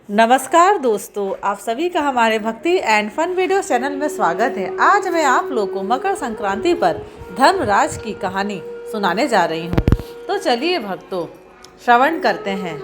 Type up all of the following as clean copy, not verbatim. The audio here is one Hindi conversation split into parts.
नमस्कार दोस्तों, आप सभी का हमारे भक्ति एंड फन वीडियो चैनल में स्वागत है। आज मैं आप लोग को मकर संक्रांति पर धर्मराज की कहानी सुनाने जा रही हूँ। तो चलिए भक्तों, श्रवण करते हैं।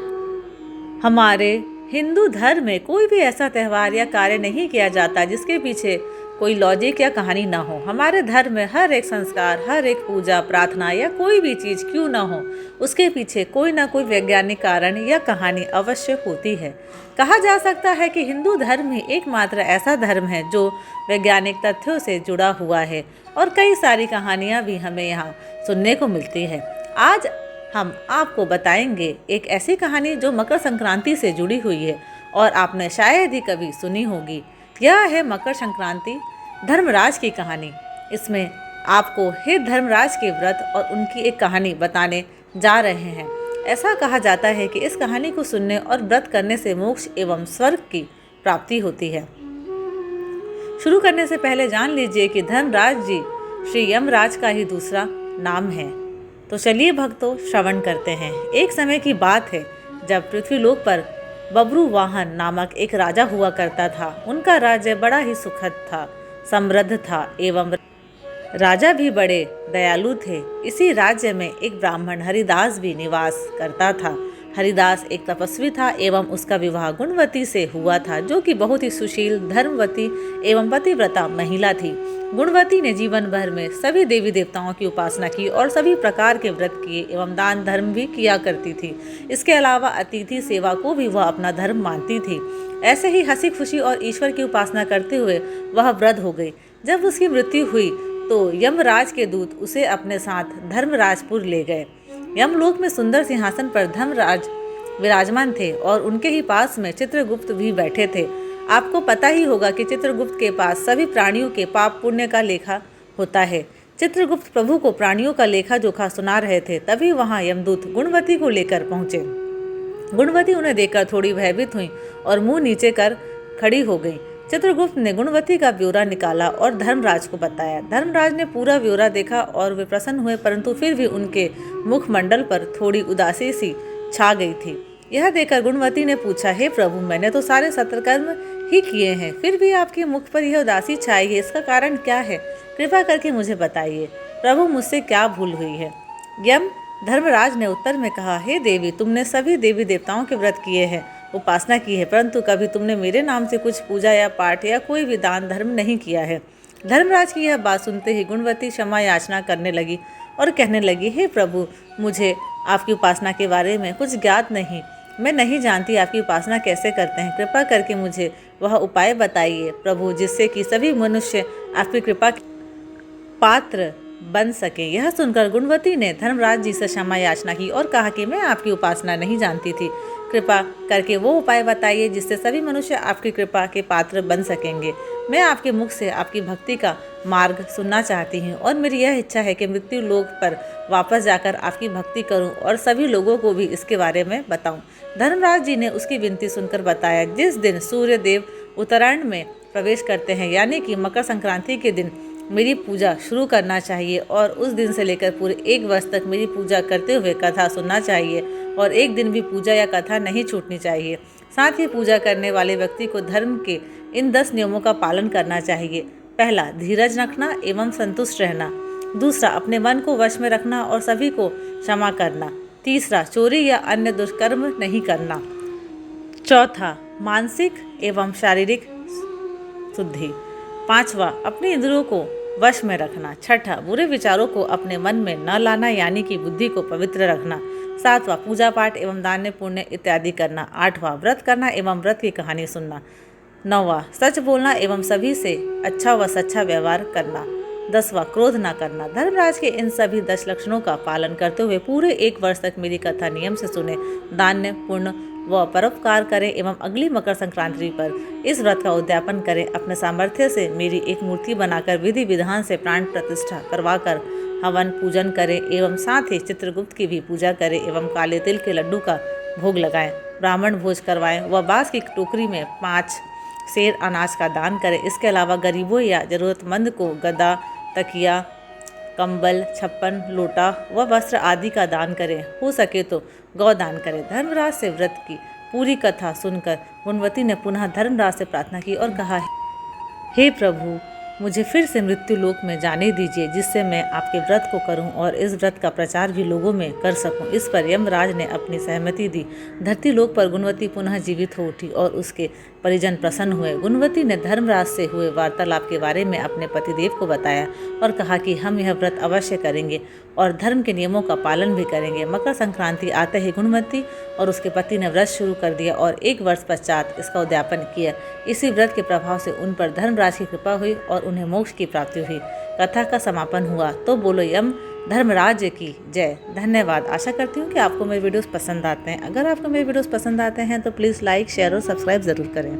हमारे हिंदू धर्म में कोई भी ऐसा त्यौहार या कार्य नहीं किया जाता जिसके पीछे कोई लॉजिक या कहानी ना हो। हमारे धर्म में हर एक संस्कार, हर एक पूजा, प्रार्थना या कोई भी चीज़ क्यों ना हो, उसके पीछे कोई ना कोई वैज्ञानिक कारण या कहानी अवश्य होती है। कहा जा सकता है कि हिंदू धर्म ही एकमात्र ऐसा धर्म है जो वैज्ञानिक तथ्यों से जुड़ा हुआ है और कई सारी कहानियाँ भी हमें यहाँ सुनने को मिलती है। आज हम आपको बताएंगे एक ऐसी कहानी जो मकर संक्रांति से जुड़ी हुई है और आपने शायद ही कभी सुनी होगी। यह है मकर संक्रांति धर्मराज की कहानी। इसमें आपको हे धर्मराज के व्रत और उनकी एक कहानी बताने जा रहे हैं। ऐसा कहा जाता है कि इस कहानी को सुनने और व्रत करने से मोक्ष एवं स्वर्ग की प्राप्ति होती है। शुरू करने से पहले जान लीजिए कि धर्मराज जी श्री यमराज का ही दूसरा नाम है। तो चलिए भक्तों, श्रवण करते हैं। एक समय की बात है जब पृथ्वीलोक पर बब्रुवाहन नामक एक राजा हुआ करता था। उनका राज्य बड़ा ही सुखद था, समृद्ध था एवं राजा भी बड़े दयालु थे। इसी राज्य में एक ब्राह्मण हरिदास भी निवास करता था। हरिदास एक तपस्वी था एवं उसका विवाह गुणवती से हुआ था, जो कि बहुत ही सुशील, धर्मवती एवं पतिव्रता महिला थी। गुणवती ने जीवन भर में सभी देवी देवताओं की उपासना की और सभी प्रकार के व्रत किए एवं दान धर्म भी किया करती थी। इसके अलावा अतिथि सेवा को भी वह अपना धर्म मानती थी। ऐसे ही हंसी खुशी और ईश्वर की उपासना करते हुए वह वृद्ध हो गई। जब उसकी मृत्यु हुई तो यमराज के दूत उसे अपने साथ धर्मराजपुर ले गए। यमलोक में सुंदर सिंहासन पर धर्मराज विराजमान थे और उनके ही पास में चित्रगुप्त भी बैठे थे। आपको पता ही होगा कि चित्रगुप्त के पास सभी प्राणियों के पाप पुण्य का लेखा होता है। चित्रगुप्त प्रभु को प्राणियों का लेखा जोखा सुना रहे थे। तभी वहां यमदूत गुणवती को लेकर पहुंचे। गुणवती उन्हें देखकर थोड़ी भयभीत हुई और मुंह नीचे कर खड़ी हो गई। चित्रगुप्त ने गुणवती का ब्यौरा निकाला और धर्मराज को बताया। धर्मराज ने पूरा ब्यौरा देखा और वे प्रसन्न हुए, परंतु फिर भी उनके मुखमंडल पर थोड़ी उदासी सी छा गई थी। यह देखकर गुणवती ने पूछा, हे प्रभु, मैंने तो सारे सत्कर्म ही किए हैं, फिर भी आपके मुख पर यह उदासी छाई है, इसका कारण क्या है? कृपा करके मुझे बताइए। प्रभु, मुझसे क्या भूल हुई है? यम धर्मराज ने उत्तर में कहा, हे देवी, तुमने सभी देवी देवताओं के व्रत किए हैं, उपासना की है, परंतु कभी तुमने मेरे नाम से कुछ पूजा या पाठ या कोई भी दान धर्म नहीं किया है। धर्मराज की यह बात सुनते ही गुणवती क्षमा याचना करने लगी और कहने लगी, हे प्रभु, मुझे आपकी उपासना के बारे में कुछ ज्ञात नहीं। मैं नहीं जानती आपकी उपासना कैसे करते हैं। कृपा करके मुझे वह उपाय बताइए प्रभु, जिससे कि सभी मनुष्य आपकी कृपा के पात्र बन सके। यह सुनकर गुणवती ने धर्मराज जी से क्षमा याचना की और कहा कि मैं आपकी उपासना नहीं जानती थी। कृपा करके वो उपाय बताइए जिससे सभी मनुष्य आपकी कृपा के पात्र बन सकेंगे। मैं आपके मुख से आपकी भक्ति का मार्ग सुनना चाहती हूँ और मेरी यह इच्छा है कि मृत्यु लोक पर वापस जाकर आपकी भक्ति करूँ और सभी लोगों को भी इसके बारे में बताऊँ। धर्मराज जी ने उसकी विनती सुनकर बताया, जिस दिन सूर्य देव उत्तरायण में प्रवेश करते हैं, यानी कि मकर संक्रांति के दिन मेरी पूजा शुरू करना चाहिए और उस दिन से लेकर पूरे 1 वर्ष तक मेरी पूजा करते हुए कथा सुनना चाहिए और एक दिन भी पूजा या कथा नहीं छूटनी चाहिए। साथ ही पूजा करने वाले व्यक्ति को धर्म के इन 10 नियमों का पालन करना चाहिए। पहला, धीरज रखना एवं संतुष्ट रहना। दूसरा, अपने मन को वश में रखना और सभी को क्षमा करना। तीसरा, चोरी या अन्य दुष्कर्म नहीं करना। चौथा, मानसिक एवं शारीरिक शुद्धि। पांचवा, अपने इंद्रियों को वश में रखना। छठा, बुरे विचारों को अपने मन में न लाना, यानी कि बुद्धि को पवित्र रखना। सातवां, पूजा पाठ एवं दान पुण्य इत्यादि करना। आठवां, व्रत करना एवं व्रत की कहानी सुनना। नौवां, सच बोलना एवं सभी से अच्छा व सच्चा व्यवहार करना। 10वां, क्रोध न करना। धर्मराज के इन सभी 10 लक्षणों का पालन करते हुए पूरे 1 वर्ष तक मेरी कथा नियम से सुने, दान पुण्य व परोपकार करें एवं अगली मकर संक्रांति पर इस व्रत का उद्यापन करें। अपने सामर्थ्य से मेरी एक मूर्ति बनाकर विधि विधान से प्राण प्रतिष्ठा करवाकर हवन पूजन करें एवं साथ ही चित्रगुप्त की भी पूजा करें एवं काले तिल के लड्डू का भोग लगाएं, ब्राह्मण भोज करवाएं व बांस की टोकरी में 5 सेर अनाज का दान करें। इसके अलावा गरीबों या जरूरतमंद को गदा, तकिया, कंबल, छप्पन, लोटा व वस्त्र आदि का दान करें। हो सके तो गौदान करें। धर्मराज से व्रत की पूरी कथा सुनकर गुणवती ने पुनः धर्मराज से प्रार्थना की और कहा, हे प्रभु, मुझे फिर से मृत्यु लोक में जाने दीजिए, जिससे मैं आपके व्रत को करूं और इस व्रत का प्रचार भी लोगों में कर सकूं। इस पर यमराज ने अपनी सहमति दी। धरती लोक पर गुणवती पुनः जीवित हो उठी और उसके परिजन प्रसन्न हुए। गुणवती ने धर्मराज से हुए वार्तालाप के बारे में अपने पतिदेव को बताया और कहा कि हम यह व्रत अवश्य करेंगे और धर्म के नियमों का पालन भी करेंगे। मकर संक्रांति आते ही गुणवती और उसके पति ने व्रत शुरू कर दिया और 1 वर्ष पश्चात इसका उद्यापन किया। इसी व्रत के प्रभाव से उन पर धर्मराज की कृपा हुई और उन्हें मोक्ष की प्राप्ति हुई। कथा का समापन हुआ। तो बोलो यम धर्मराज की जय। धन्यवाद। आशा करती हूँ कि आपको मेरे वीडियोस पसंद आते हैं। अगर आपको मेरे वीडियोस पसंद आते हैं तो प्लीज़ लाइक, शेयर और सब्सक्राइब ज़रूर करें।